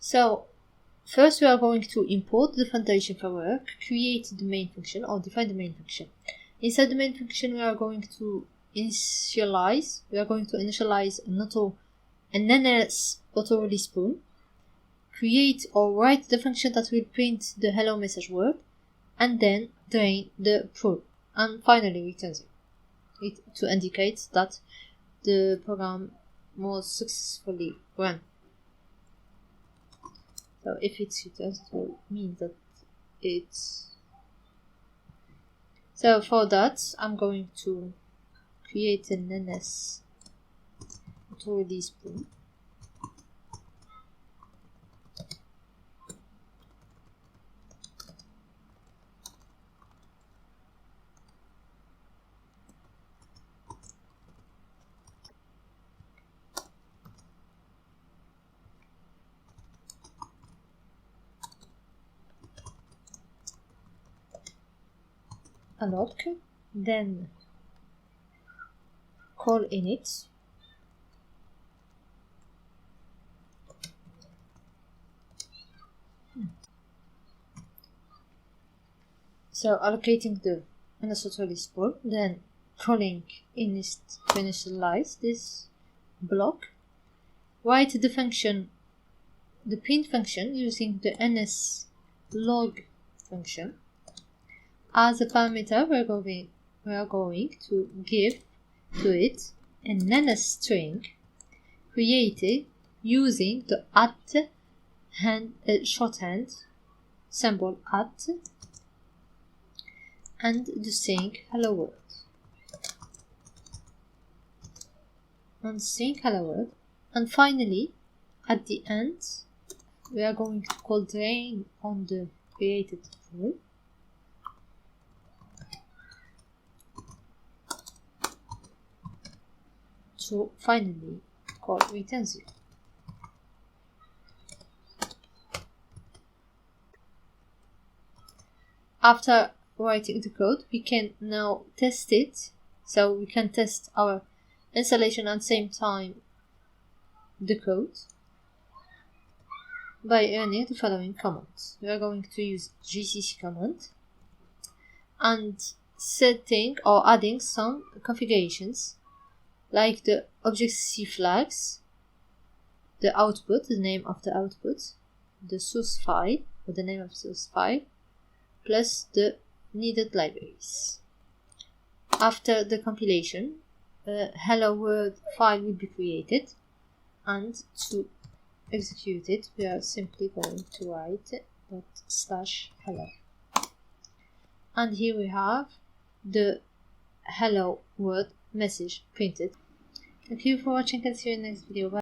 So first we are going to import the foundation framework, create the main function or define the main function. Inside the main function we are going to initialize an NS auto release spoon, create or write the function that will print the hello message word, and then drain the pool, and finally returns it to indicate that the program was successfully run. So if it's returns, it will mean that it's. So for that, I'm going to create an NS auto release spoon. Unlock, then call init, so allocating the NS release pool, then calling init to initialize this block, write the function, the print function using the NS log function. As a parameter, we are going to give to it an NS string created using the shorthand symbol at and the string hello world. And string hello world. And finally, at the end, we are going to call drain on the created pool. So finally call return 0. After writing the code, we can now test it. So we can test our installation at the same time the code by running the following commands. We are going to use gcc command and setting or adding some configurations like the Objective-C flags, the output, the name of the output, the source file, or the name of the source file, plus the needed libraries. After the compilation, a hello world file will be created, and to execute it, we are simply going to write ./hello. And here we have the hello world message printed. Thank you for watching, and see you in the next video. Bye.